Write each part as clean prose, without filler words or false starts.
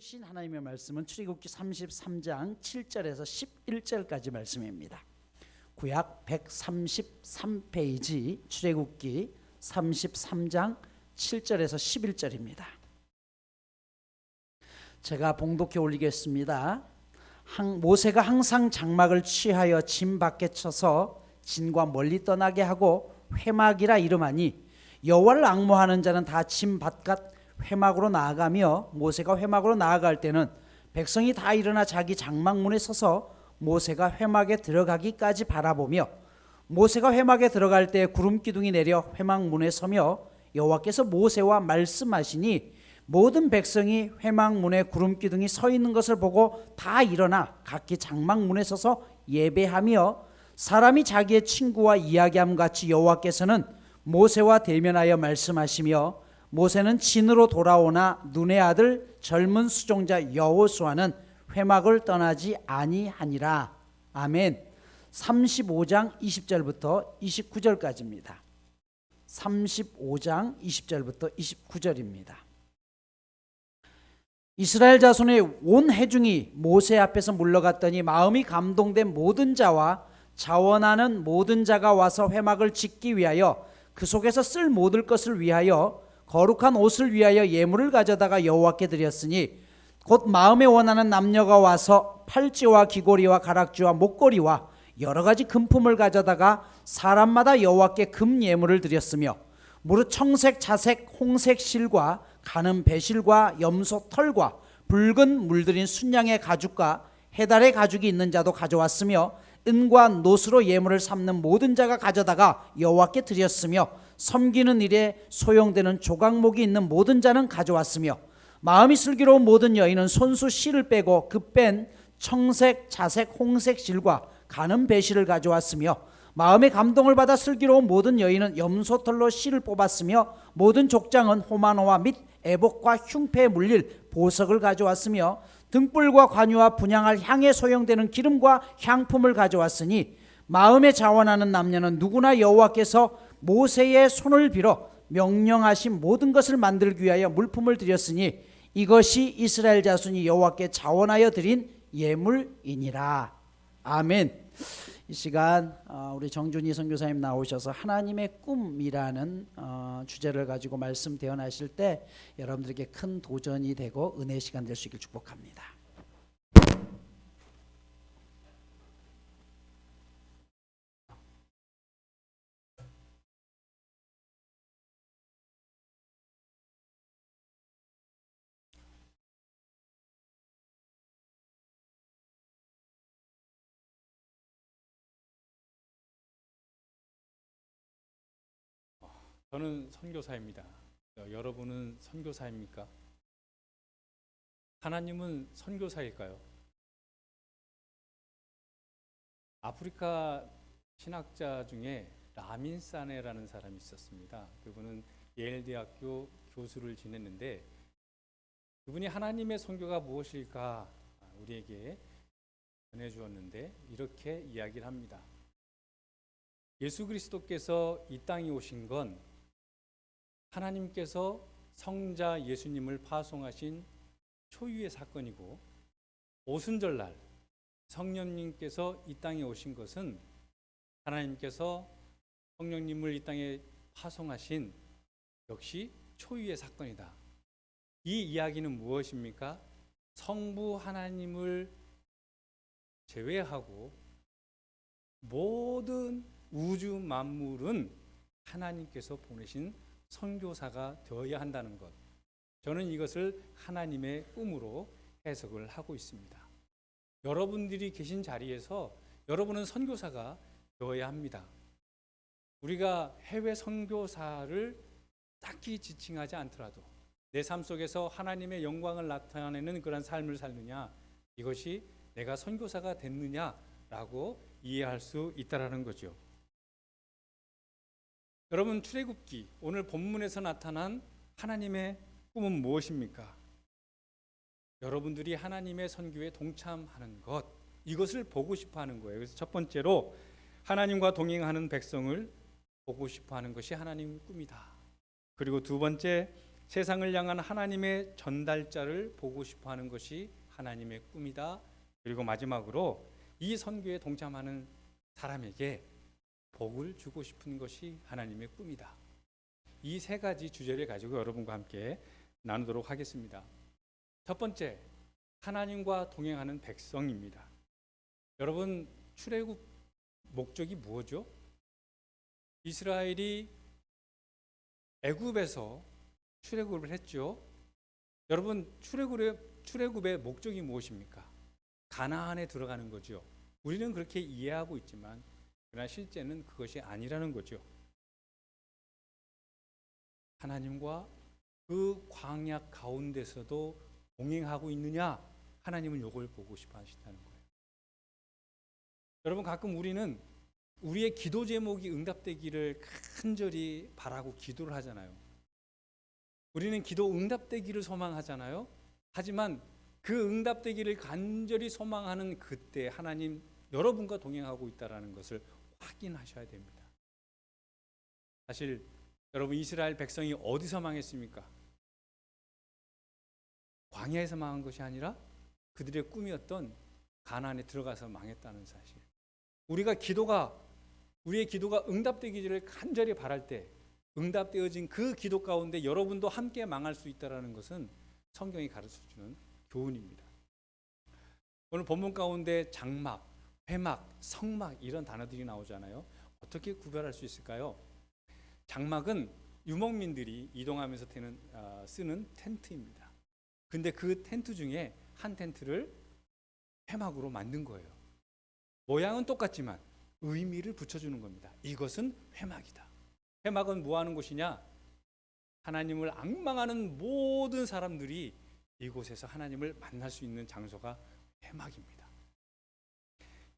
주신 하나님의 말씀은 출애굽기 33장 7절에서 11절까지 말씀입니다. 구약 133페이지 출애굽기 33장 7절에서 11절입니다. 제가 봉독해 올리겠습니다. 모세가 항상 장막을 취하여 진 밖에 쳐서 진과 멀리 떠나게 하고 회막이라 이름하니 여호와를 앙모하는 자는 다 진 바깥 회막으로 나아가며 모세가 회막으로 나아갈 때는 백성이 다 일어나 자기 장막문에 서서 모세가 회막에 들어가기까지 바라보며 모세가 회막에 들어갈 때 구름 기둥이 내려 회막문에 서며 여호와께서 모세와 말씀하시니 모든 백성이 회막문에 구름 기둥이 서 있는 것을 보고 다 일어나 각기 장막문에 서서 예배하며 사람이 자기의 친구와 이야기함 같이 여호와께서는 모세와 대면하여 말씀하시며 모세는 진으로 돌아오나 눈의 아들 젊은 수종자 여호수아는 회막을 떠나지 아니하니라. 아멘. 35장 20절부터 29절까지입니다. 35장 20절부터 29절입니다. 이스라엘 자손의 온 회중이 모세 앞에서 물러갔더니 마음이 감동된 모든 자와 자원하는 모든 자가 와서 회막을 짓기 위하여 그 속에서 쓸 모든 것을 위하여 거룩한 옷을 위하여 예물을 가져다가 여호와께 드렸으니 곧 마음에 원하는 남녀가 와서 팔찌와 귀고리와 가락지와 목걸이와 여러 가지 금품을 가져다가 사람마다 여호와께 금 예물을 드렸으며 무릇 청색, 자색, 홍색 실과 가는 배실과 염소 털과 붉은 물들인 순양의 가죽과 해달의 가죽이 있는 자도 가져왔으며 은과 노스로 예물을 삼는 모든 자가 가져다가 여호와께 드렸으며 섬기는 일에 소용되는 조각목이 있는 모든 자는 가져왔으며 마음이 슬기로운 모든 여인은 손수 실을 빼고 그 뺀 청색, 자색, 홍색 실과 가는 배실을 가져왔으며 마음의 감동을 받아 슬기로운 모든 여인은 염소털로 실을 뽑았으며 모든 족장은 호마노와 및 애복과 흉패에 물릴 보석을 가져왔으며 등불과 관유와 분향할 향에 소용되는 기름과 향품을 가져왔으니 마음에 자원하는 남녀는 누구나 여호와께서 모세의 손을 빌어 명령하신 모든 것을 만들기 위하여 물품을 드렸으니 이것이 이스라엘 자손이 여호와께 자원하여 드린 예물이니라. 아멘. 이 시간 우리 정준희 선교사님 나오셔서 하나님의 꿈이라는 주제를 가지고 말씀 대언하실 때 여러분들에게 큰 도전이 되고 은혜의 시간 될 수 있길 축복합니다. 저는 선교사입니다. 여러분은 선교사입니까? 하나님은 선교사일까요? 아프리카 신학자 중에 라민 사네라는 사람이 있었습니다. 그분은 예일대학교 교수를 지냈는데 그분이 하나님의 선교가 무엇일까 우리에게 전해주었는데 이렇게 이야기를 합니다. 예수 그리스도께서 이 땅에 오신 건 하나님께서 성자 예수님을 파송하신 초유의 사건이고 오순절날 성령님께서 이 땅에 오신 것은 하나님께서 성령님을 이 땅에 파송하신 역시 초유의 사건이다. 이 이야기는 무엇입니까? 성부 하나님을 제외하고 모든 우주 만물은 하나님께서 보내신 선교사가 되어야 한다는 것. 저는 이것을 하나님의 꿈으로 해석을 하고 있습니다. 여러분들이 계신 자리에서 여러분은 선교사가 되어야 합니다. 우리가 해외 선교사를 딱히 지칭하지 않더라도 내 삶 속에서 하나님의 영광을 나타내는 그런 삶을 살느냐, 이것이 내가 선교사가 됐느냐라고 이해할 수 있다라는 거죠. 여러분, 출애굽기 오늘 본문에서 나타난 하나님의 꿈은 무엇입니까? 여러분들이 하나님의 선교에 동참하는 것, 이것을 보고 싶어 하는 거예요. 그래서 첫 번째로 하나님과 동행하는 백성을 보고 싶어 하는 것이 하나님의 꿈이다. 그리고 두 번째, 세상을 향한 하나님의 전달자를 보고 싶어 하는 것이 하나님의 꿈이다. 그리고 마지막으로 이 선교에 동참하는 사람에게 복을 주고 싶은 것이 하나님의 꿈이다. 이 세 가지 주제를 가지고 여러분과 함께 나누도록 하겠습니다. 첫 번째, 하나님과 동행하는 백성입니다. 여러분, 출애굽 목적이 무엇이죠? 이스라엘이 애굽에서 출애굽을 했죠. 여러분, 출애굽의 목적이 무엇입니까? 가나안에 들어가는 거죠. 우리는 그렇게 이해하고 있지만 그러나 실제는 그것이 아니라는 거죠. 하나님과 그 광야 가운데서도 동행하고 있느냐? 하나님은 이걸 보고 싶어 하신다는 거예요. 여러분, 가끔 우리는 우리의 기도 제목이 응답되기를 간절히 바라고 기도를 하잖아요. 우리는 기도 응답되기를 소망하잖아요. 하지만 그 응답되기를 간절히 소망하는 그때 하나님 여러분과 동행하고 있다는 것을 확인하셔야 됩니다. 사실 여러분, 이스라엘 백성이 어디서 망했습니까? 광야에서 망한 것이 아니라 그들의 꿈이었던 가나안에 들어가서 망했다는 사실. 우리의 기도가 응답되기를 간절히 바랄 때 응답되어진 그 기도 가운데 여러분도 함께 망할 수 있다는 것은 성경이 가르쳐주는 교훈입니다. 오늘 본문 가운데 장막, 회막, 성막 이런 단어들이 나오잖아요. 어떻게 구별할 수 있을까요? 장막은 유목민들이 이동하면서 쓰는 텐트입니다. 근데 그 텐트 중에 한 텐트를 회막으로 만든 거예요. 모양은 똑같지만 의미를 붙여주는 겁니다. 이것은 회막이다. 회막은 뭐 하는 곳이냐? 하나님을 앙망하는 모든 사람들이 이곳에서 하나님을 만날 수 있는 장소가 회막입니다.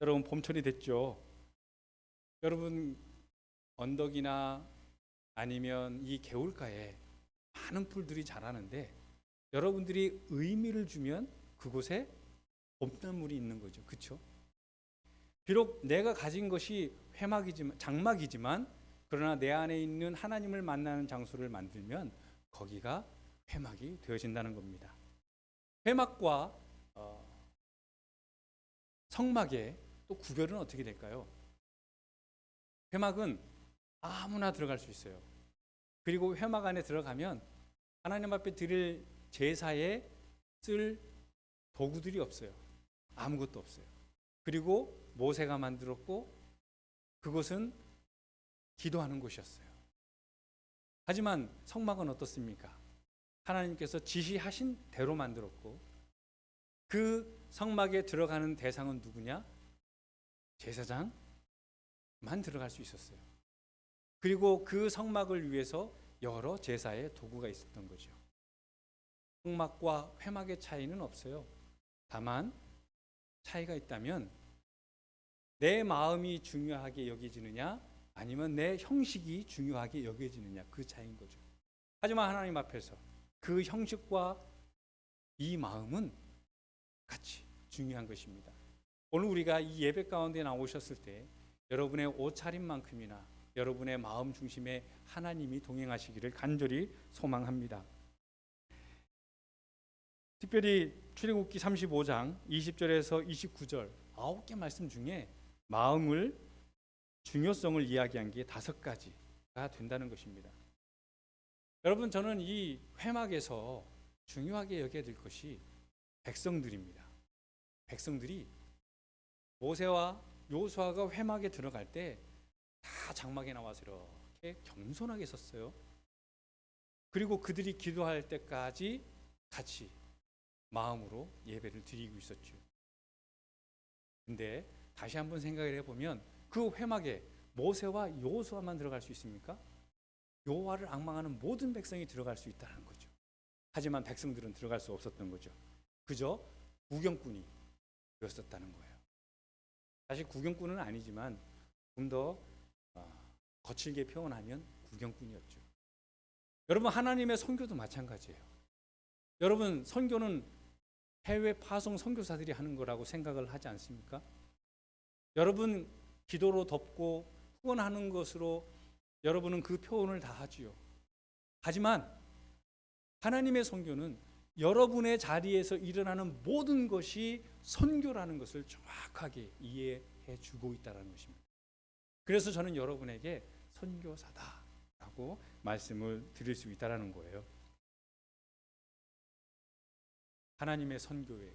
여러분, 봄철이 됐죠? 여러분, 언덕이나 아니면 이 개울가에 많은 풀들이 자라는데 여러분들이 의미를 주면 그곳에 봄나물이 있는 거죠. 그렇죠? 비록 내가 가진 것이 장막이지만 그러나 내 안에 있는 하나님을 만나는 장소를 만들면 거기가 회막이 되어진다는 겁니다. 회막과 성막의 또 구별은 어떻게 될까요? 회막은 아무나 들어갈 수 있어요. 그리고 회막 안에 들어가면 하나님 앞에 드릴 제사에 쓸 도구들이 없어요. 아무것도 없어요. 그리고 모세가 만들었고 그곳은 기도하는 곳이었어요. 하지만 성막은 어떻습니까? 하나님께서 지시하신 대로 만들었고 그 성막에 들어가는 대상은 누구냐? 제사장만 들어갈 수 있었어요. 그리고 그 성막을 위해서 여러 제사의 도구가 있었던 거죠. 성막과 회막의 차이는 없어요. 다만 차이가 있다면 내 마음이 중요하게 여겨지느냐 아니면 내 형식이 중요하게 여겨지느냐 그 차이인 거죠. 하지만 하나님 앞에서 그 형식과 이 마음은 같이 중요한 것입니다. 오늘 우리가 이 예배 가운데 나오셨을 때 여러분의 옷차림만큼이나 여러분의 마음 중심에 하나님이 동행하시기를 간절히 소망합니다. 특별히 출애굽기 35장 20절에서 29절 9개 말씀 중에 마음을 중요성을 이야기한 게 5가지가 된다는 것입니다. 여러분, 저는 이 회막에서 중요하게 여겨야 될 것이 백성들입니다. 백성들이 모세와 여호수아가 회막에 들어갈 때 다 장막에 나와서 이렇게 겸손하게 섰어요. 그리고 그들이 기도할 때까지 같이 마음으로 예배를 드리고 있었죠. 근데 다시 한번 생각을 해보면 그 회막에 모세와 여호수아만 들어갈 수 있습니까? 여호와를 앙망하는 모든 백성이 들어갈 수 있다는 거죠. 하지만 백성들은 들어갈 수 없었던 거죠. 그저 구경꾼이 되었었다는 거예요. 사실 구경꾼은 아니지만 좀 더 거칠게 표현하면 구경꾼이었죠. 여러분, 하나님의 선교도 마찬가지예요. 여러분, 선교는 해외 파송 선교사들이 하는 거라고 생각을 하지 않습니까? 여러분, 기도로 덮고 후원하는 것으로 여러분은 그 표현을 다 하지요. 하지만 하나님의 선교는 여러분의 자리에서 일어나는 모든 것이 선교라는 것을 정확하게 이해해 주고 있다는 것입니다. 그래서 저는 여러분에게 선교사다라고 말씀을 드릴 수 있다는 거예요. 하나님의 선교회,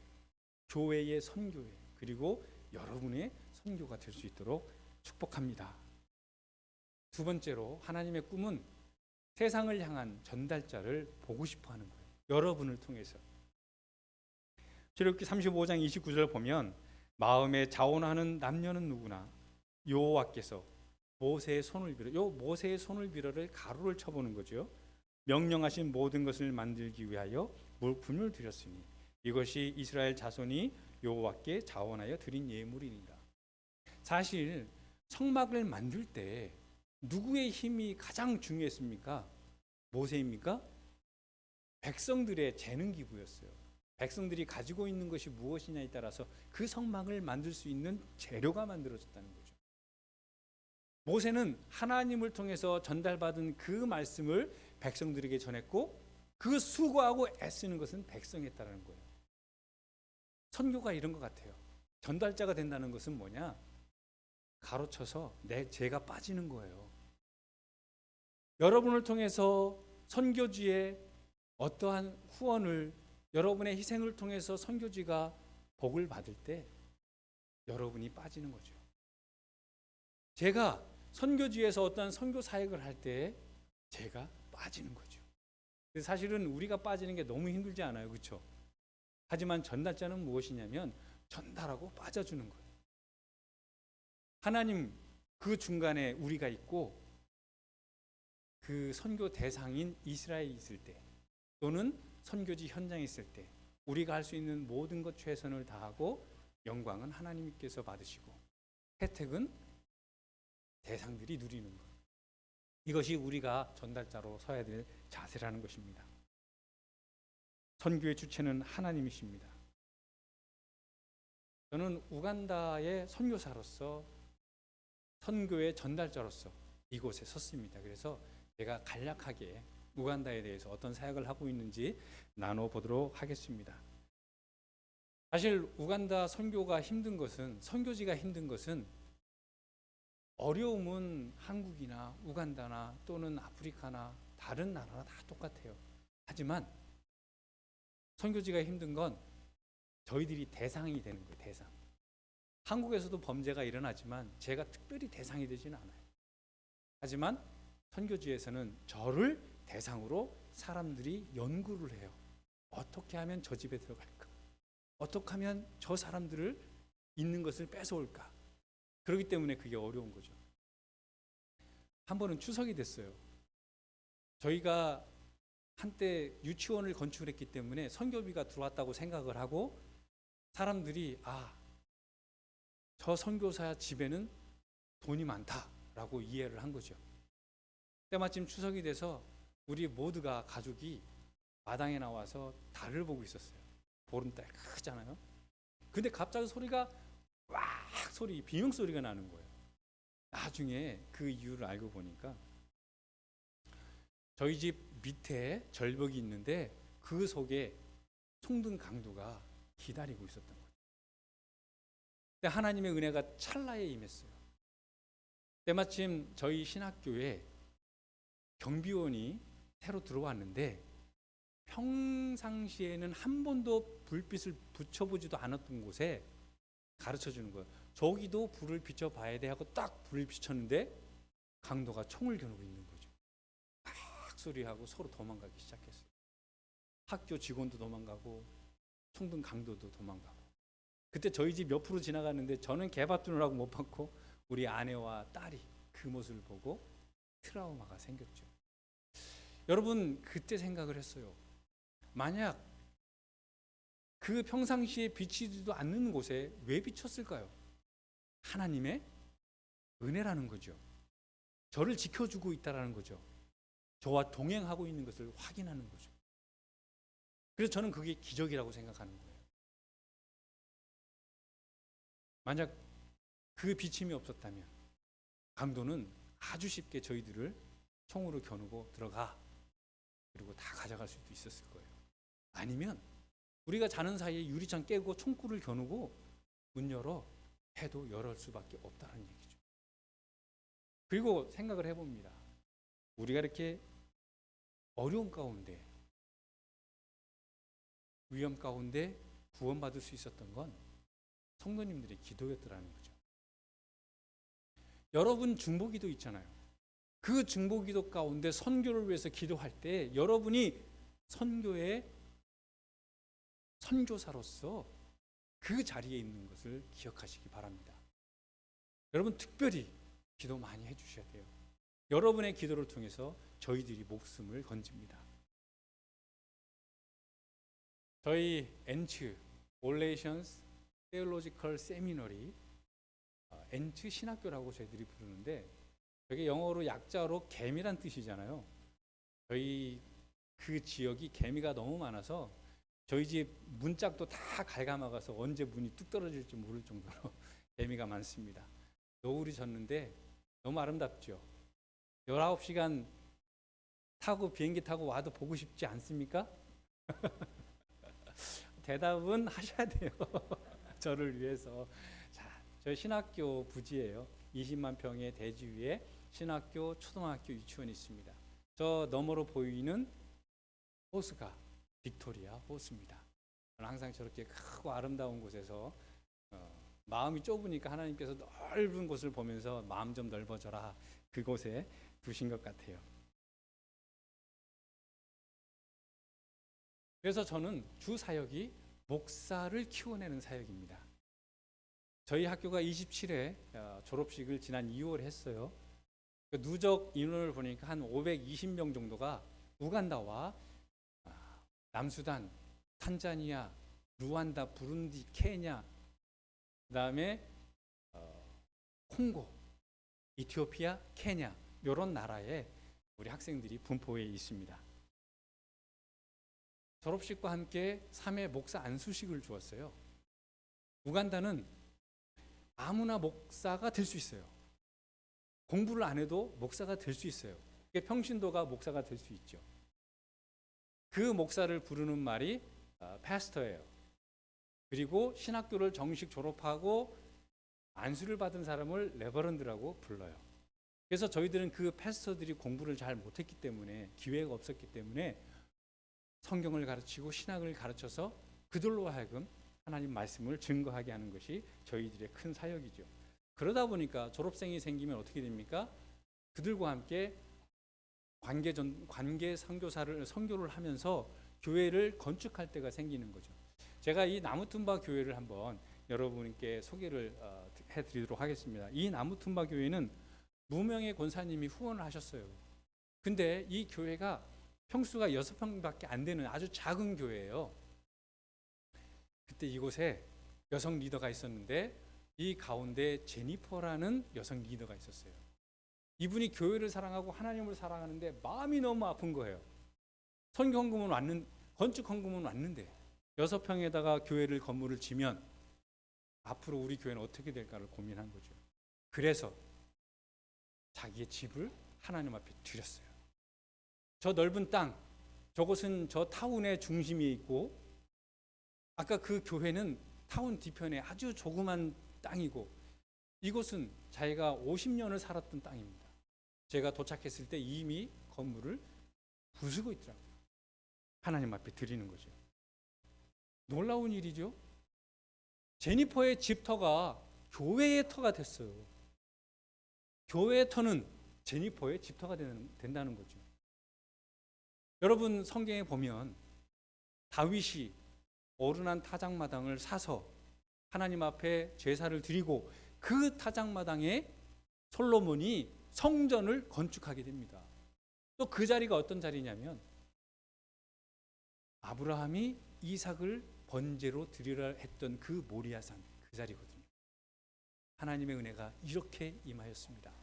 교회의 선교회, 그리고 여러분의 선교가 될 수 있도록 축복합니다. 두 번째로 하나님의 꿈은 세상을 향한 전달자를 보고 싶어 하는 거예요. 여러분을 통해서. 출애굽기 35장 29절 보면 마음에 자원하는 남녀는 누구나 여호와께서 모세의 손을 빌어, 요 모세의 손을 빌어를 가로를 쳐보는 거죠. 명령하신 모든 것을 만들기 위하여 물품을 드렸으니 이것이 이스라엘 자손이 여호와께 자원하여 드린 예물이니라. 사실 성막을 만들 때 누구의 힘이 가장 중요했습니까? 모세입니까? 백성들의 재능 기부였어요. 백성들이 가지고 있는 것이 무엇이냐에 따라서 그 성막을 만들 수 있는 재료가 만들어졌다는 거죠. 모세는 하나님을 통해서 전달받은 그 말씀을 백성들에게 전했고 그 수고하고 애쓰는 것은 백성이었다는 거예요. 선교가 이런 것 같아요. 전달자가 된다는 것은 뭐냐? 가로쳐서 제가 빠지는 거예요. 여러분을 통해서 선교지에 어떠한 후원을, 여러분의 희생을 통해서 선교지가 복을 받을 때 여러분이 빠지는 거죠. 제가 선교지에서 어떠한 선교 사역을 할 때 제가 빠지는 거죠. 사실은 우리가 빠지는 게 너무 힘들지 않아요, 그렇죠? 하지만 전달자는 무엇이냐면 전달하고 빠져주는 거예요. 하나님 그 중간에 우리가 있고 그 선교 대상인 이스라엘에 있을 때 또는 선교지 현장에 있을 때 우리가 할 수 있는 모든 것 최선을 다하고 영광은 하나님께서 받으시고 혜택은 대상들이 누리는 것. 이것이 우리가 전달자로 서야 될 자세라는 것입니다. 선교의 주체는 하나님이십니다. 저는 우간다의 선교사로서 선교의 전달자로서 이곳에 섰습니다. 그래서 제가 간략하게 우간다에 대해서 어떤 사역을 하고 있는지 나눠보도록 하겠습니다. 사실 우간다 선교가 힘든 것은, 선교지가 힘든 것은 어려움은 한국이나 우간다나 또는 아프리카나 다른 나라나 다 똑같아요. 하지만 선교지가 힘든 건 저희들이 대상이 되는 거예요. 대상. 한국에서도 범죄가 일어나지만 제가 특별히 대상이 되지는 않아요. 하지만 선교지에서는 저를 대상으로 사람들이 연구를 해요. 어떻게 하면 저 집에 들어갈까? 어떻게 하면 저 사람들을 있는 것을 뺏어올까? 그렇기 때문에 그게 어려운 거죠. 한 번은 추석이 됐어요. 저희가 한때 유치원을 건축했기 때문에 선교비가 들어왔다고 생각을 하고 사람들이 저 선교사 집에는 돈이 많다라고 이해를 한 거죠. 때마침 추석이 돼서 우리 모두가 가족이 마당에 나와서 달을 보고 있었어요. 보름달 크잖아요. 근데 갑자기 소리가 비명 소리가 나는 거예요. 나중에 그 이유를 알고 보니까 저희 집 밑에 절벽이 있는데 그 속에 송등 강도가 기다리고 있었던 거예요. 근데 하나님의 은혜가 찰나에 임했어요. 때마침 저희 신학교에 경비원이 새로 들어왔는데 평상시에는 한 번도 불빛을 붙여보지도 않았던 곳에 가르쳐 주는 거예요. 저기도 불을 비춰봐야 돼 하고 딱 불을 비췄는데 강도가 총을 겨누고 있는 거죠. 막 소리하고 서로 도망가기 시작했어요. 학교 직원도 도망가고 총등 강도도 도망가고. 그때 저희 집 옆으로 지나갔는데 저는 개밥두느라고 못 봤고 우리 아내와 딸이 그 모습을 보고 트라우마가 생겼죠. 여러분 그때 생각을 했어요. 만약 그 평상시에 비치지도 않는 곳에 왜 비쳤을까요? 하나님의 은혜라는 거죠. 저를 지켜주고 있다는 거죠. 저와 동행하고 있는 것을 확인하는 거죠. 그래서 저는 그게 기적이라고 생각하는 거예요. 만약 그 비침이 없었다면 강도는 아주 쉽게 저희들을 총으로 겨누고 들어가 그리고 다 가져갈 수도 있었을 거예요. 아니면 우리가 자는 사이에 유리창 깨고 총구를 겨누고 문 열어 해도 열을 수밖에 없다는 얘기죠. 그리고 생각을 해봅니다. 우리가 이렇게 어려운 가운데, 위험 가운데 구원받을 수 있었던 건 성도님들의 기도였더라는 거죠. 여러분 중보기도 있잖아요. 그 중보기도 가운데 선교를 위해서 기도할 때 여러분이 선교의 선교사로서 그 자리에 있는 것을 기억하시기 바랍니다. 여러분 특별히 기도 많이 해주셔야 돼요. 여러분의 기도를 통해서 저희들이 목숨을 건집니다. 저희 엔츠 Olations Theological Seminary, 엔츠 신학교라고 저희들이 부르는데, 저게 영어로 약자로 개미란 뜻이잖아요. 저희 그 지역이 개미가 너무 많아서 저희 집 문짝도 다 갉아먹어서 언제 문이 뚝 떨어질지 모를 정도로 개미가 많습니다. 노을이 졌는데 너무 아름답죠. 19시간 타고 비행기 타고 와도 보고 싶지 않습니까? 대답은 하셔야 돼요. 저를 위해서. 자, 저희 신학교 부지예요. 20만 평의 대지 위에 신학교, 초등학교, 유치원이 있습니다. 저 너머로 보이는 호수가 빅토리아 호수입니다. 저는 항상 저렇게 크고 아름다운 곳에서 마음이 좁으니까 하나님께서 넓은 곳을 보면서 마음 좀 넓어져라, 그곳에 두신 것 같아요. 그래서 저는 주 사역이 목사를 키워내는 사역입니다. 저희 학교가 27회 졸업식을 지난 2월에 했어요. 누적 인원을 보니까 한 520명 정도가 우간다와 남수단, 탄자니아, 루안다, 부룬디, 케냐, 그다음에 콩고, 이티오피아, 케냐, 이런 나라에 우리 학생들이 분포해 있습니다. 졸업식과 함께 3회 목사 안수식을 주었어요. 우간다는 아무나 목사가 될 수 있어요. 공부를 안 해도 목사가 될 수 있어요. 평신도가 목사가 될 수 있죠. 그 목사를 부르는 말이 패스터예요. 그리고 신학교를 정식 졸업하고 안수를 받은 사람을 레버런드라고 불러요. 그래서 저희들은 그 패스터들이 공부를 잘 못했기 때문에, 기회가 없었기 때문에 성경을 가르치고 신학을 가르쳐서 그들로 하여금 하나님 말씀을 증거하게 하는 것이 저희들의 큰 사역이죠. 그러다 보니까 졸업생이 생기면 어떻게 됩니까? 그들과 함께 관계 선교를 하면서 교회를 건축할 때가 생기는 거죠. 제가 이 나무tumba 교회를 한번 여러분께 소개를 해드리도록 하겠습니다. 이 나무tumba 교회는 무명의 권사님이 후원을 하셨어요. 근데 이 교회가 평수가 6평밖에 안 되는 아주 작은 교회예요. 그때 이곳에 여성 리더가 있었는데 이 가운데 제니퍼라는 여성 리더가 있었어요. 이분이 교회를 사랑하고 하나님을 사랑하는데 마음이 너무 아픈 거예요. 건축 헌금은 왔는데 6평에다가 교회를 건물을 지면 앞으로 우리 교회는 어떻게 될까를 고민한 거죠. 그래서 자기의 집을 하나님 앞에 드렸어요. 저 넓은 땅, 저곳은 저 타운의 중심에 있고, 아까 그 교회는 타운 뒤편에 아주 조그만 땅이고, 이곳은 자기가 50년을 살았던 땅입니다. 제가 도착했을 때 이미 건물을 부수고 있더라고요. 하나님 앞에 드리는 거죠. 놀라운 일이죠. 제니퍼의 집터가 교회의 터가 됐어요. 교회의 터는 제니퍼의 집터가 된다는 거죠. 여러분 성경에 보면 다윗이 어른한 타작마당을 사서 하나님 앞에 제사를 드리고 그 타작마당에 솔로몬이 성전을 건축하게 됩니다. 또 그 자리가 어떤 자리냐면 아브라함이 이삭을 번제로 드리라 했던 그 모리아산, 그 자리거든요. 하나님의 은혜가 이렇게 임하였습니다.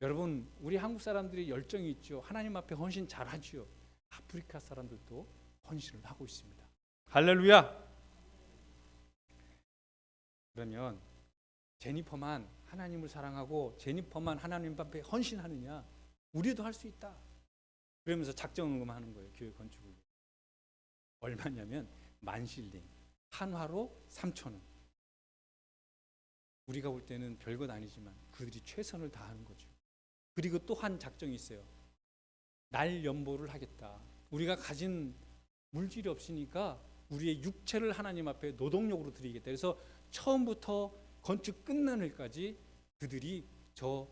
여러분, 우리 한국 사람들이 열정이 있죠. 하나님 앞에 헌신 잘하지요. 아프리카 사람들도 헌신을 하고 있습니다. 할렐루야. 그러면 제니퍼만 하나님을 사랑하고 제니퍼만 하나님 앞에 헌신하느냐? 우리도 할 수 있다. 그러면서 작정금 하는 거예요. 교회 건축을. 얼마냐면 10,000실링. 한화로 3,000원. 우리가 볼 때는 별것 아니지만 그들이 최선을 다하는 거죠. 그리고 또 한 작정이 있어요. 날 연보를 하겠다. 우리가 가진 물질이 없으니까 우리의 육체를 하나님 앞에 노동력으로 드리겠다. 그래서 처음부터 건축 끝나늘까지 그들이 저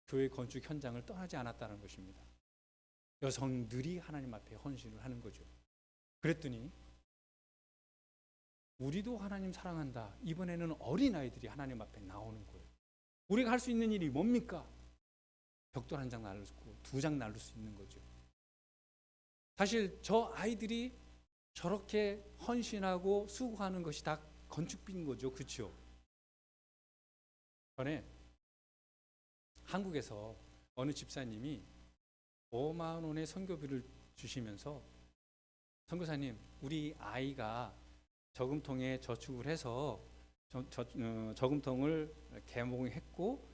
교회 건축 현장을 떠나지 않았다는 것입니다. 여성들이 하나님 앞에 헌신을 하는 거죠. 그랬더니 우리도 하나님 사랑한다. 이번에는 어린아이들이 하나님 앞에 나오는 거예요. 우리가 할 수 있는 일이 뭡니까? 벽돌 한 장 나를 수 있고 2장 나를 수 있는 거죠. 사실 저 아이들이 저렇게 헌신하고 수고하는 것이 다 건축비인 거죠. 그렇죠? 전에 한국에서 어느 집사님이 5만 원의 선교비를 주시면서 선교사님, 우리 아이가 저금통에 저축을 해서 저금통을 개몽했고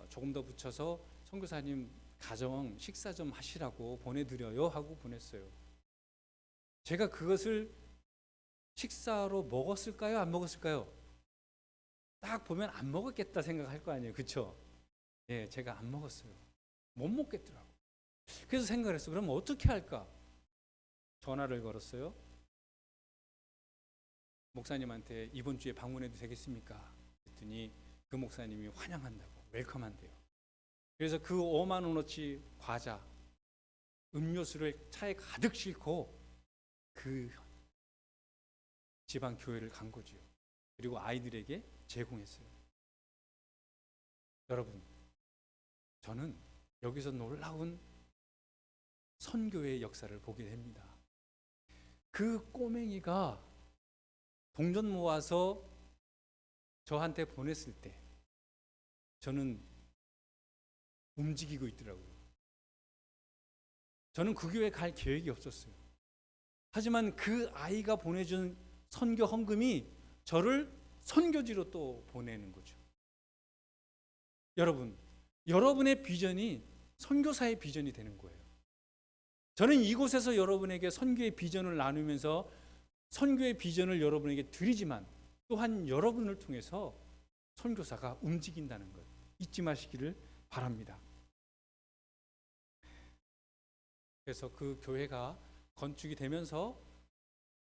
조금 더 붙여서 선교사님 가정 식사 좀 하시라고 보내드려요 하고 보냈어요. 제가 그것을 식사로 먹었을까요? 안 먹었을까요? 딱 보면 안 먹었겠다 생각할 거 아니에요. 그렇죠? 예, 제가 안 먹었어요. 못 먹겠더라고. 그래서 생각을 했어요. 그럼 어떻게 할까? 전화를 걸었어요. 목사님한테 이번 주에 방문해도 되겠습니까? 그랬더니 그 목사님이 환영한다고, 웰컴한대요. 그래서 그 5만 원어치 과자, 음료수를 차에 가득 싣고 그 지방 교회를 간 거죠. 그리고 아이들에게 제공했어요. 여러분, 저는 여기서 놀라운 선교의 역사를 보게 됩니다. 그 꼬맹이가 동전 모아서 저한테 보냈을 때 저는 움직이고 있더라고요. 저는 그 교회 갈 계획이 없었어요. 하지만 그 아이가 보내준 선교 헌금이 저를 선교지로 또 보내는 거죠. 여러분, 여러분의 비전이 선교사의 비전이 되는 거예요. 저는 이곳에서 여러분에게 선교의 비전을 나누면서 선교의 비전을 여러분에게 드리지만 또한 여러분을 통해서 선교사가 움직인다는 것 잊지 마시기를 바랍니다. 그래서 그 교회가 건축이 되면서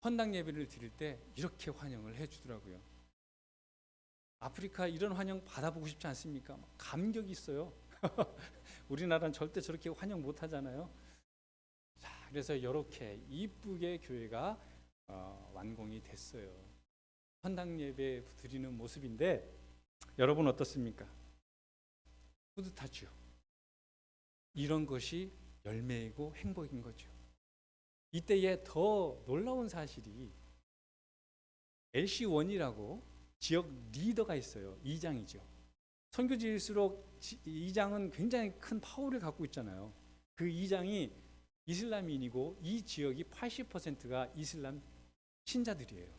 헌당 예배를 드릴 때 이렇게 환영을 해주더라고요. 아프리카 이런 환영 받아보고 싶지 않습니까? 감격이 있어요. 우리나라는 절대 저렇게 환영 못 하잖아요. 자, 그래서 이렇게 이쁘게 교회가 완공이 됐어요. 헌당 예배 드리는 모습인데 여러분 어떻습니까? 뿌듯하죠. 이런 것이 열매이고 행복인 거죠. 이때에 더 놀라운 사실이 LC1이라고 지역 리더가 있어요. 2장이죠. 선교지일수록 2장은 굉장히 큰 파워를 갖고 있잖아요. 그 2장이 이슬람인이고 이 지역이 80%가 이슬람 신자들이에요.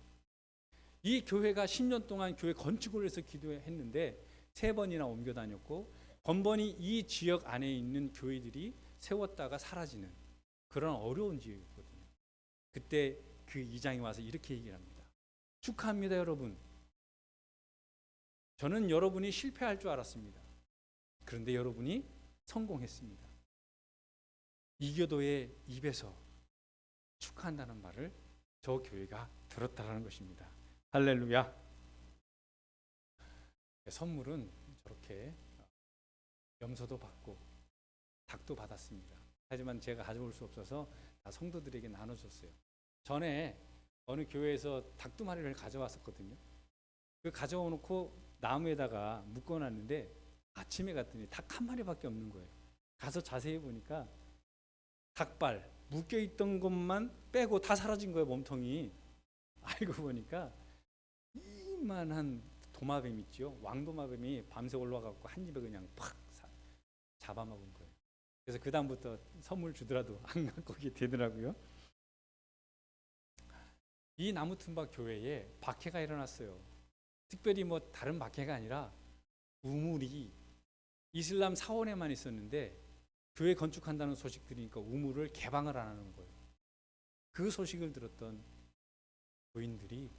이 교회가 10년 동안 교회 건축을 해서 기도했는데 3번이나 옮겨 다녔고 번번이 이 지역 안에 있는 교회들이 세웠다가 사라지는 그런 어려운 지역이거든요. 그때 그 2장이 와서 이렇게 얘기를 합니다. 축하합니다, 여러분. 저는 여러분이 실패할 줄 알았습니다. 그런데 여러분이 성공했습니다. 이교도의 입에서 축하한다는 말을 저 교회가 들었다라는 것입니다. 할렐루야. 선물은 저렇게 염소도 받고 닭도 받았습니다. 하지만 제가 가져올 수 없어서 다 성도들에게 나눠줬어요. 전에 어느 교회에서 닭 2마리를 가져왔었거든요. 그 가져오놓고 나무에다가 묶어놨는데 아침에 갔더니 닭 1마리밖에 없는 거예요. 가서 자세히 보니까 닭발 묶여있던 것만 빼고 다 사라진 거예요. 몸통이. 알고 보니까 이만한 도마뱀 있죠. 왕도마뱀이 밤새 올라가고 한 입에 그냥 팍 잡아먹은 거예요. 그래서 그 다음부터 선물 주더라도 안 갖고 오게 되더라고요. 이 나무틈바 교회에 박해가 일어났어요. 특별히 뭐 다른 박해가 아니라 우물이 이슬람 사원에만 있었는데 교회 건축한다는 소식 들으니까 우물을 개방을 안 하는 거예요. 그 소식을 들었던 교인들이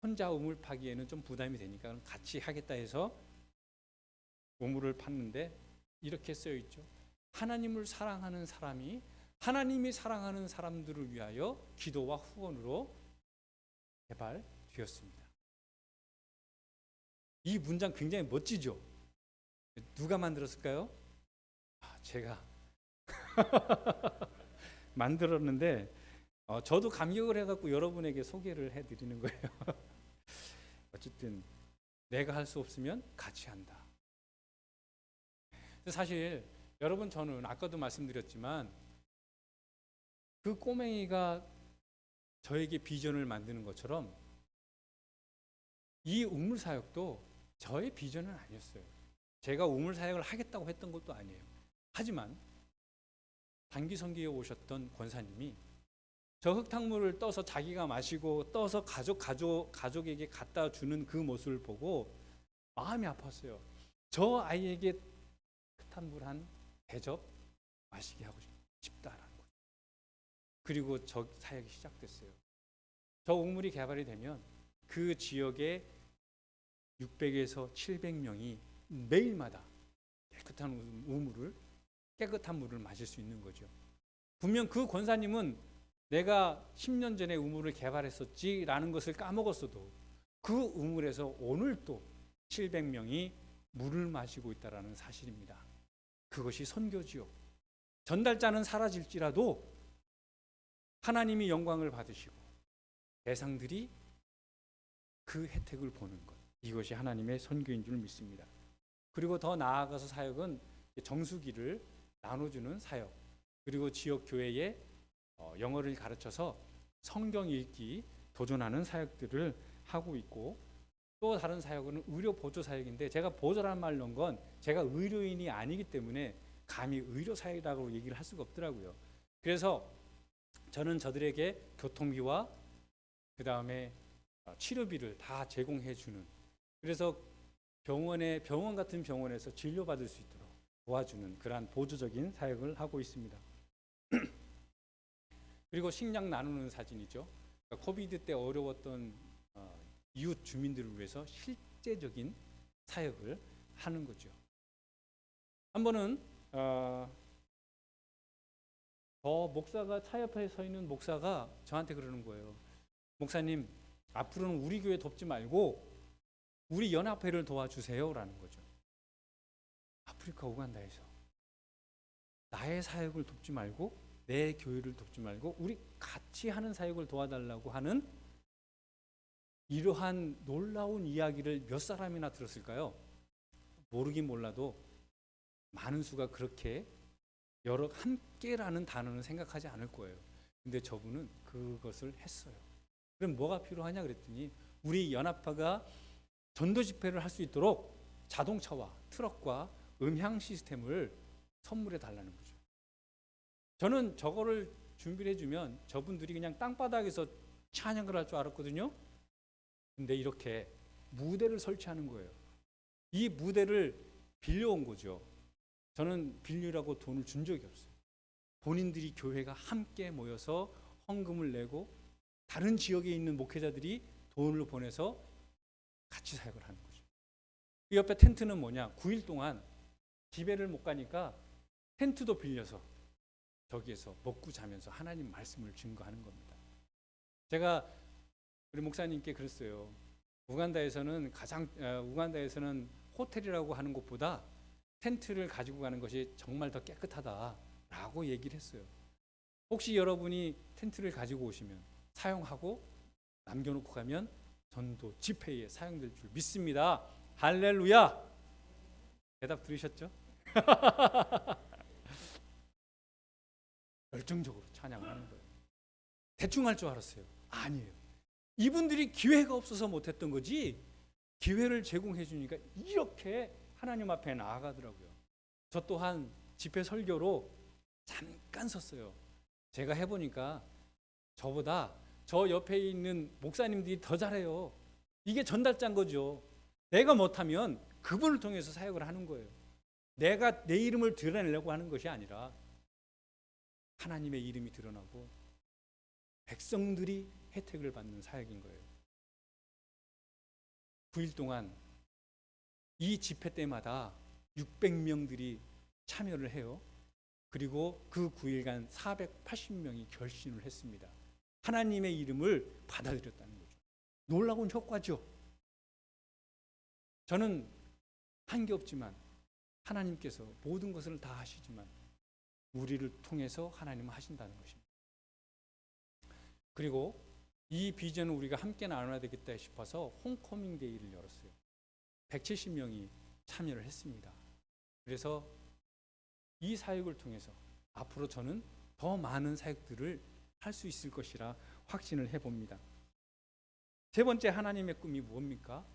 혼자 우물 파기에는 좀 부담이 되니까 같이 하겠다 해서 우물을 팠는데 이렇게 쓰여 있죠. 하나님을 사랑하는 사람이 하나님이 사랑하는 사람들을 위하여 기도와 후원으로 개발되었습니다. 이 문장 굉장히 멋지죠? 누가 만들었을까요? 제가 만들었는데 저도 감격을 해갖고 여러분에게 소개를 해드리는 거예요. 어쨌든 내가 할 수 없으면 같이 한다. 사실 여러분, 저는 아까도 말씀드렸지만 그 꼬맹이가 저에게 비전을 만드는 것처럼 이 우물 사역도 저의 비전은 아니었어요. 제가 우물 사역을 하겠다고 했던 것도 아니에요. 하지만 단기 선교에 오셨던 권사님이 저 흙탕물을 떠서 자기가 마시고 떠서 가족에게 갖다 주는 그 모습을 보고 마음이 아팠어요. 저 아이에게 흙탕물 한 대접 마시게 하고 싶다라는 거죠. 그리고 저 사역이 시작됐어요. 저 우물이 개발이 되면 그 지역에 600에서 700명이 매일마다 깨끗한 물을 마실 수 있는 거죠. 분명 그 권사님은 내가 10년 전에 우물을 개발했었지라는 것을 까먹었어도 그 우물에서 오늘 또 700명이 물을 마시고 있다는 사실입니다. 그것이 선교지요. 전달자는 사라질지라도 하나님이 영광을 받으시고 대상들이 그 혜택을 보는 것, 이것이 하나님의 선교인 줄 믿습니다. 그리고 더 나아가서 사역은 정수기를 나눠주는 사역, 그리고 지역 교회에 영어를 가르쳐서 성경 읽기 도전하는 사역들을 하고 있고, 또 다른 사역은 의료 보조 사역인데, 제가 보조라는 말 넣은 건 제가 의료인이 아니기 때문에 감히 의료 사역이라고 얘기를 할 수가 없더라고요. 그래서 저는 저들에게 교통비와 그 다음에 치료비를 다 제공해 주는, 그래서 병원 같은 병원에서 진료받을 수 있도록 도와주는 그러한 보조적인 사역을 하고 있습니다. 그리고 식량 나누는 사진이죠. 그러니까 코비드 때 어려웠던 이웃 주민들을 위해서 실제적인 사역을 하는 거죠. 한 번은 목사가 차 옆에 서 있는 목사가 저한테 그러는 거예요. 목사님, 앞으로는 우리 교회 돕지 말고 우리 연합회를 도와주세요라는 거죠. 아프리카 우간다에서 나의 사역을 돕지 말고 내 교회를 돕지 말고 우리 같이 하는 사역을 도와달라고 하는 이러한 놀라운 이야기를 몇 사람이나 들었을까요? 모르긴 몰라도 많은 수가 그렇게 여러 함께라는 단어는 생각하지 않을 거예요. 근데 저분은 그것을 했어요. 그럼 뭐가 필요하냐 그랬더니 우리 연합회가 전도 집회를 할 수 있도록 자동차와 트럭과 음향 시스템을 선물해 달라는 거죠. 저는 저거를 준비를 해주면 저분들이 그냥 땅바닥에서 찬양을 할 줄 알았거든요. 근데 이렇게 무대를 설치하는 거예요. 이 무대를 빌려온 거죠. 저는 빌리라고 돈을 준 적이 없어요. 본인들이 교회가 함께 모여서 헌금을 내고 다른 지역에 있는 목회자들이 돈을 보내서 같이 사역을 하는 거죠. 그 옆에 텐트는 뭐냐? 9일 동안 집에를 못 가니까 텐트도 빌려서 저기에서 먹고 자면서 하나님 말씀을 증거하는 겁니다. 제가 우리 목사님께 그랬어요. 우간다에서는 호텔이라고 하는 곳보다 텐트를 가지고 가는 것이 정말 더 깨끗하다라고 얘기를 했어요. 혹시 여러분이 텐트를 가지고 오시면 사용하고 남겨놓고 가면 전도 집회에 사용될 줄 믿습니다. 할렐루야. 대답 들으셨죠? 열정적으로 찬양하는 거예요. 대충 할 줄 알았어요. 아니에요. 이분들이 기회가 없어서 못했던 거지 기회를 제공해 주니까 이렇게 하나님 앞에 나아가더라고요. 저 또한 집회 설교로 잠깐 섰어요. 제가 해보니까 저보다 저 옆에 있는 목사님들이 더 잘해요. 이게 전달자인 거죠. 내가 못하면 그분을 통해서 사역을 하는 거예요. 내가 내 이름을 드러내려고 하는 것이 아니라 하나님의 이름이 드러나고 백성들이 혜택을 받는 사역인 거예요. 9일 동안 이 집회 때마다 600명들이 참여를 해요. 그리고 그 9일간 480명이 결신을 했습니다. 하나님의 이름을 받아들였다는 거죠. 놀라운 효과죠. 저는 한 게 없지만 하나님께서 모든 것을 다 하시지만 우리를 통해서 하나님은 하신다는 것입니다. 그리고 이 비전을 우리가 함께 나눠야 되겠다 싶어서 홈커밍 데이를 열었어요. 170명이 참여를 했습니다. 그래서 이 사역을 통해서 앞으로 저는 더 많은 사역들을 할 수 있을 것이라 확신을 해봅니다. 세 번째, 하나님의 꿈이 무엇입니까?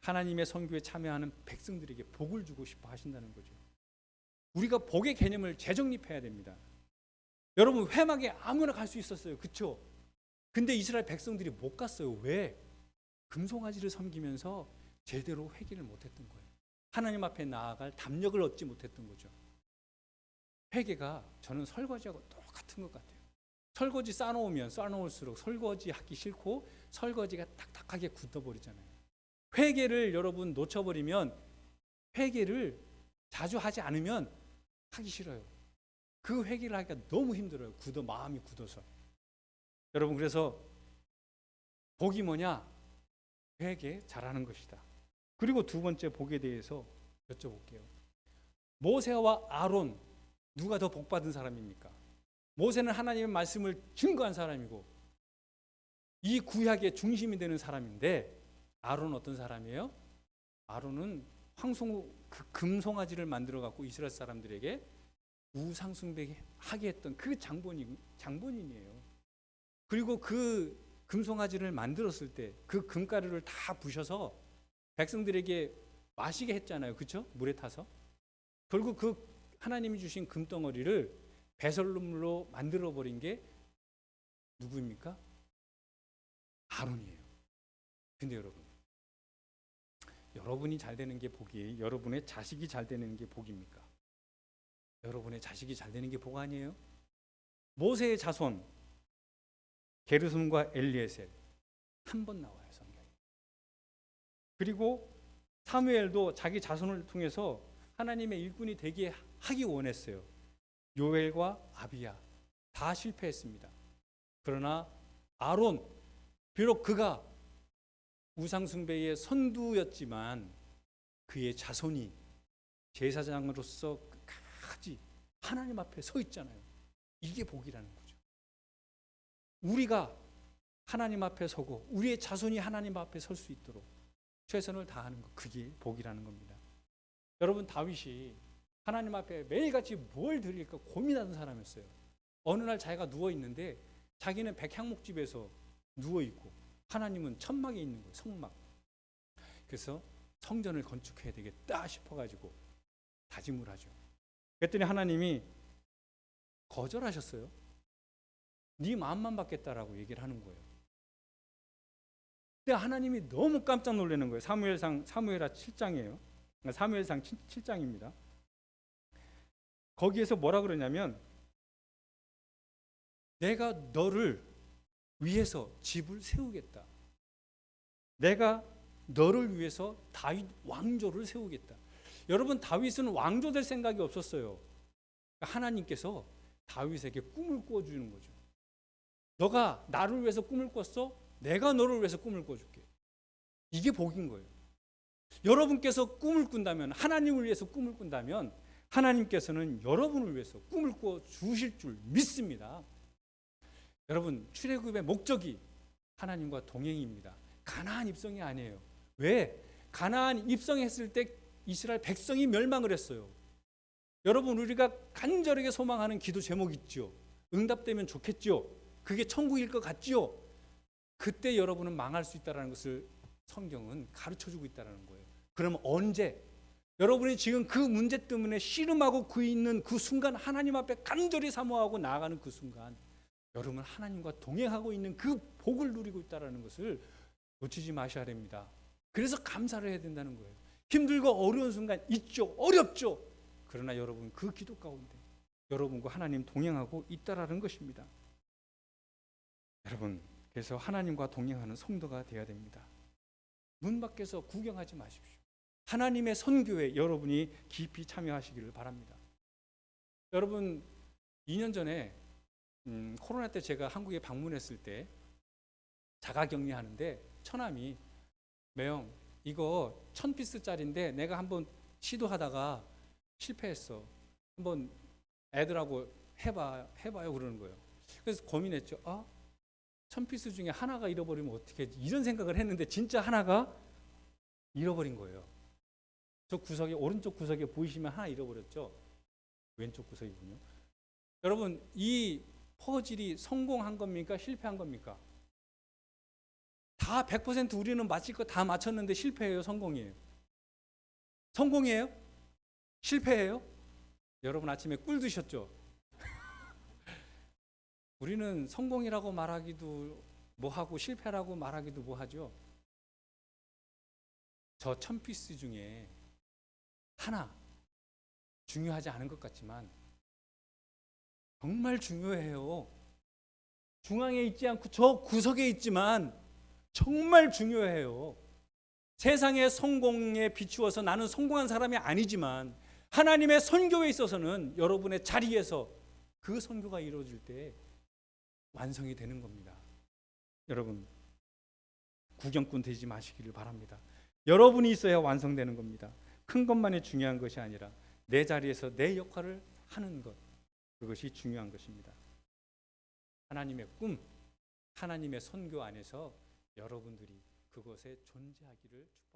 하나님의 선교에 참여하는 백성들에게 복을 주고 싶어 하신다는 거죠. 우리가 복의 개념을 재정립해야 됩니다. 여러분, 회막에 아무나 갈 수 있었어요. 그렇죠? 근데 이스라엘 백성들이 못 갔어요. 왜? 금송아지를 섬기면서 제대로 회개를 못했던 거예요. 하나님 앞에 나아갈 담력을 얻지 못했던 거죠. 회개가 저는 설거지하고 똑같은 것 같아요. 설거지 쌓아놓으면 쌓아놓을수록 설거지하기 싫고 설거지가 딱딱하게 굳어버리잖아요. 회개를 여러분 놓쳐버리면, 회개를 자주 하지 않으면 하기 싫어요. 그 회개를 하기가 너무 힘들어요. 마음이 굳어서. 여러분, 그래서 복이 뭐냐? 회개 잘하는 것이다. 그리고 두 번째 복에 대해서 여쭤볼게요. 모세와 아론, 누가 더 복받은 사람입니까? 모세는 하나님의 말씀을 증거한 사람이고 이 구약의 중심이 되는 사람인데, 아론은 어떤 사람이에요? 아론은 그 금송아지를 만들어 갖고 이스라엘 사람들에게 우상숭배하게 했던 그 장본인이에요. 그리고 그 금송아지를 만들었을 때 그 금가루를 다 부셔서 백성들에게 마시게 했잖아요. 그렇죠? 물에 타서. 결국 그 하나님이 주신 금덩어리를 배설물로 만들어버린 게 누구입니까? 아론이에요. 근데 여러분이 잘 되는 게 복이에요? 여러분의 자식이 잘 되는 게 복입니까? 여러분의 자식이 잘 되는 게 복 아니에요? 모세의 자손 게르솜과 엘리에셀 한 번 나와요, 성경에. 그리고 사무엘도 자기 자손을 통해서 하나님의 일꾼이 되게 하기 원했어요. 요엘과 아비야 다 실패했습니다. 그러나 아론, 비록 그가 우상숭배의 선두였지만 그의 자손이 제사장으로서 끝까지 하나님 앞에 서 있잖아요. 이게 복이라는 거죠. 우리가 하나님 앞에 서고 우리의 자손이 하나님 앞에 설 수 있도록 최선을 다하는 것, 그게 복이라는 겁니다. 여러분, 다윗이 하나님 앞에 매일같이 뭘 드릴까 고민하는 사람이었어요. 어느 날 자기가 누워있는데 자기는 백향목집에서 누워있고 하나님은 천막에 있는 거예요. 성막. 그래서 성전을 건축해야 되겠다 싶어가지고 다짐을 하죠. 그랬더니 하나님이 거절하셨어요. 네 마음만 받겠다라고 얘기를 하는 거예요. 근데 하나님이 너무 깜짝 놀라는 거예요. 사무엘하 7장이에요. 사무엘상 7장입니다. 거기에서 뭐라 그러냐면, 내가 너를 위해서 집을 세우겠다. 내가 너를 위해서 다윗 왕조를 세우겠다. 여러분, 다윗은 왕조 될 생각이 없었어요. 하나님께서 다윗에게 꿈을 꾸어주는 거죠. 너가 나를 위해서 꿈을 꿨어? 내가 너를 위해서 꿈을 꿔줄게. 이게 복인 거예요. 여러분께서 꿈을 꾼다면, 하나님을 위해서 꿈을 꾼다면 하나님께서는 여러분을 위해서 꿈을 꿔 주실 줄 믿습니다. 여러분, 출애굽의 목적이 하나님과 동행입니다. 가나안 입성이 아니에요. 왜? 가나안 입성했을 때 이스라엘 백성이 멸망을 했어요. 여러분, 우리가 간절하게 소망하는 기도 제목 있죠. 응답되면 좋겠죠. 그게 천국일 것 같죠. 그때 여러분은 망할 수 있다는 것을 성경은 가르쳐주고 있다는 거예요. 그럼 언제? 여러분이 지금 그 문제 때문에 씨름하고 있는 그 순간, 하나님 앞에 간절히 사모하고 나아가는 그 순간, 여러분 하나님과 동행하고 있는 그 복을 누리고 있다는 것을 놓치지 마셔야 됩니다. 그래서 감사를 해야 된다는 거예요. 힘들고 어려운 순간 있죠. 어렵죠. 그러나 여러분 그 기도 가운데 여러분과 하나님 동행하고 있다라는 것입니다. 여러분 그래서 하나님과 동행하는 성도가 되어야 됩니다. 문 밖에서 구경하지 마십시오. 하나님의 선교에 여러분이 깊이 참여하시기를 바랍니다. 여러분 2년 전에 코로나 때 제가 한국에 방문했을 때 자가격리하는데 처남이 매형 이거 1000피스짜리인데 내가 한번 시도하다가 실패했어. 한번 애들하고 해봐요 그러는 거예요. 그래서 고민했죠. 1000피스 중에 하나가 잃어버리면 어떻게 하지? 이런 생각을 했는데 진짜 하나가 잃어버린 거예요. 저 구석에 오른쪽 구석에 보이시면 하나 잃어버렸죠. 왼쪽 구석이군요. 여러분 이 퍼즐이 성공한 겁니까? 실패한 겁니까? 다 100% 우리는 맞힐 거 다 맞췄는데 실패해요? 성공이에요? 성공이에요? 실패해요? 여러분 아침에 꿀 드셨죠? 우리는 성공이라고 말하기도 뭐하고 실패라고 말하기도 뭐하죠. 저 1000피스 중에 하나 중요하지 않은 것 같지만 정말 중요해요. 중앙에 있지 않고 저 구석에 있지만 정말 중요해요. 세상의 성공에 비추어서 나는 성공한 사람이 아니지만 하나님의 선교에 있어서는 여러분의 자리에서 그 선교가 이루어질 때 완성이 되는 겁니다. 여러분 구경꾼 되지 마시기를 바랍니다. 여러분이 있어야 완성되는 겁니다. 큰 것만이 중요한 것이 아니라 내 자리에서 내 역할을 하는 것, 그것이 중요한 것입니다. 하나님의 꿈, 하나님의 선교 안에서 여러분들이 그것에 존재하기를 축복합니다.